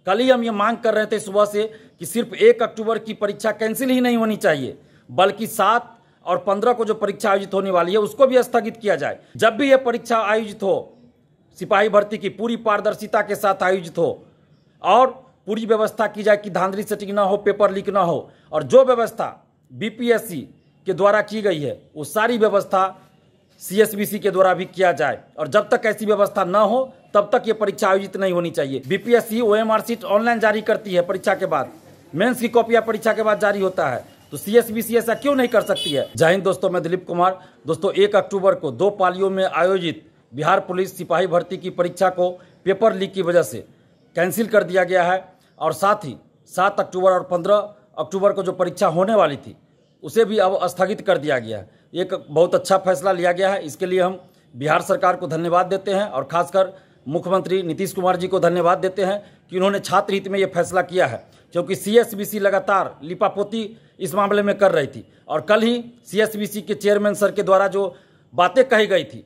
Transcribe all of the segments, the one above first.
कल ही हम ये मांग कर रहे थे सुबह से कि सिर्फ 1 अक्टूबर की परीक्षा कैंसिल ही नहीं होनी चाहिए, बल्कि 7 और 15 को जो परीक्षा आयोजित होने वाली है उसको भी स्थगित किया जाए। जब भी ये परीक्षा आयोजित हो, सिपाही भर्ती की पूरी पारदर्शिता के साथ आयोजित हो और पूरी व्यवस्था की जाए कि धांधली सेटिंग ना हो, पेपर लीक ना हो, और जो व्यवस्था बीपीएससी के द्वारा की गई है वो सारी व्यवस्था सीएसबीसी के द्वारा भी किया जाए। और जब तक ऐसी व्यवस्था न हो तब तक ये परीक्षा आयोजित नहीं होनी चाहिए। बीपीएससी ओएमआर शीट ऑनलाइन जारी करती है परीक्षा के बाद, मेंस की कॉपियां परीक्षा के बाद जारी होता है, तो सीएसबीसी ऐसा क्यों नहीं कर सकती है। जय हिंद दोस्तों, मैं दिलीप कुमार। दोस्तों 1 अक्टूबर को 2 पालियों में आयोजित बिहार पुलिस सिपाही भर्ती की परीक्षा को पेपर लीक की वजह से कैंसिल कर दिया गया है, और साथ ही 7 अक्टूबर और 15 अक्टूबर को जो परीक्षा होने वाली थी उसे भी अब स्थगित कर दिया गया है। एक बहुत अच्छा फैसला लिया गया है, इसके लिए हम बिहार सरकार को धन्यवाद देते हैं और खासकर मुख्यमंत्री नीतीश कुमार जी को धन्यवाद देते हैं कि उन्होंने छात्र हित में ये फैसला किया है, क्योंकि सीएसबीसी लगातार लिपापोती इस मामले में कर रही थी। और कल ही सीएसबीसी के चेयरमैन सर के द्वारा जो बातें कही गई थी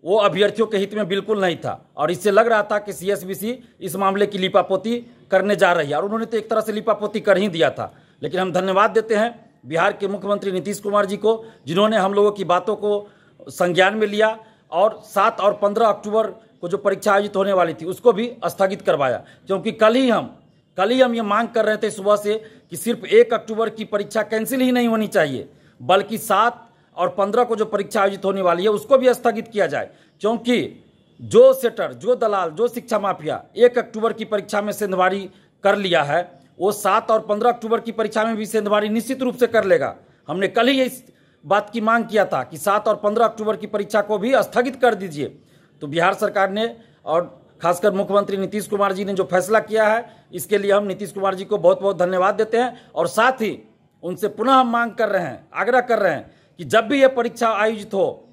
वो अभ्यर्थियों के हित में बिल्कुल नहीं था, और इससे लग रहा था कि सीएसबीसी इस मामले की लिपापोती करने जा रही है, और उन्होंने तो एक तरह से लिपापोती कर ही दिया था। लेकिन हम धन्यवाद देते हैं बिहार के मुख्यमंत्री नीतीश कुमार जी को, जिन्होंने हम लोगों की बातों को संज्ञान में लिया और 7 और 15 अक्टूबर को जो परीक्षा आयोजित होने वाली थी उसको भी स्थगित करवाया। क्योंकि कल ही हम ये मांग कर रहे थे सुबह से कि सिर्फ 1 अक्टूबर की परीक्षा कैंसिल ही नहीं होनी चाहिए, बल्कि 7 और 15 को जो परीक्षा आयोजित होने वाली है उसको भी स्थगित किया जाए। क्योंकि जो सेटर, जो दलाल, जो शिक्षा माफिया 1 अक्टूबर की परीक्षा में सेंधमारी कर लिया है, वो 7 और 15 अक्टूबर की परीक्षा में भी सेंधमारी निश्चित रूप से कर लेगा। हमने कल ही इस बात की मांग किया था कि 7 और 15 अक्टूबर की परीक्षा को भी स्थगित कर दीजिए। तो बिहार सरकार ने और खासकर मुख्यमंत्री नीतीश कुमार जी ने जो फैसला किया है, इसके लिए हम नीतीश कुमार जी को बहुत बहुत धन्यवाद देते हैं। और साथ ही उनसे पुनः हम मांग कर रहे हैं, आग्रह कर रहे हैं कि जब भी ये परीक्षा आयोजित हो,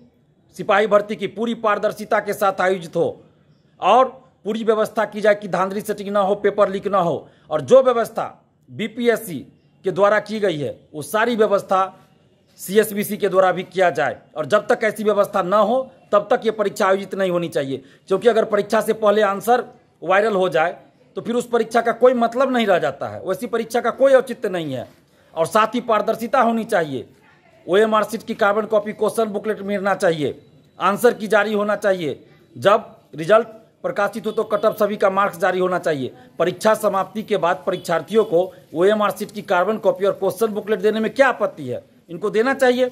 सिपाही भर्ती की पूरी पारदर्शिता के साथ आयोजित हो और पूरी व्यवस्था की जाए कि धांधली सेटिंग ना हो, पेपर लीक ना हो, और जो व्यवस्था बीपीएससी के द्वारा की गई है वो सारी व्यवस्था सीएसबीसी के द्वारा भी किया जाए। और जब तक ऐसी व्यवस्था ना हो तब तक ये परीक्षा आयोजित नहीं होनी चाहिए, क्योंकि अगर परीक्षा से पहले आंसर वायरल हो जाए तो फिर उस परीक्षा का कोई मतलब नहीं रह जाता है, वैसी परीक्षा का कोई औचित्य नहीं है। और साथ ही पारदर्शिता होनी चाहिए, ओएमआर शीट की कार्बन कॉपी, क्वेश्चन बुकलेट मिलना चाहिए, आंसर की जारी होना चाहिए, जब रिजल्ट प्रकाशित हो तो कटअप सभी का मार्क्स जारी होना चाहिए। परीक्षा समाप्ति के बाद परीक्षार्थियों को ओएमआर शीट की कार्बन कॉपी और क्वेश्चन बुकलेट देने में क्या आपत्ति है, इनको देना चाहिए।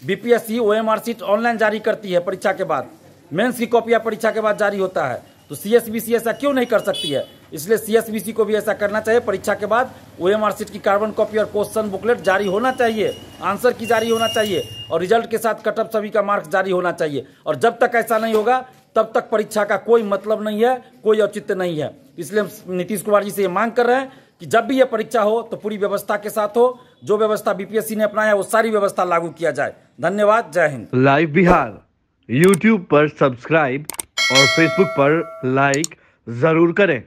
बीपीएससी ओएमआर शीट ऑनलाइन जारी करती है परीक्षा के बाद, मेंस की कॉपियां परीक्षा के बाद जारी होता है, तो सीएसबीसी ऐसा क्यों नहीं कर सकती है। इसलिए सीएसबीसी को भी ऐसा करना चाहिए, परीक्षा के बाद ओएमआर शीट की कार्बन कॉपी और क्वेश्चन बुकलेट जारी होना चाहिए, आंसर की जारी होना चाहिए, और रिजल्ट के साथ कटअप सभी का मार्क्स जारी होना चाहिए। और जब तक ऐसा नहीं होगा तब तक परीक्षा का कोई मतलब नहीं है, कोई औचित्य नहीं है। इसलिए हम नीतीश कुमार जी से ये मांग कर रहे हैं कि जब भी ये परीक्षा हो तो पूरी व्यवस्था के साथ हो, जो व्यवस्था बीपीएससी ने अपनाया वो सारी व्यवस्था लागू किया जाए। धन्यवाद, जय हिंद। लाइव बिहार यूट्यूब पर सब्सक्राइब और फेसबुक पर लाइक जरूर करें।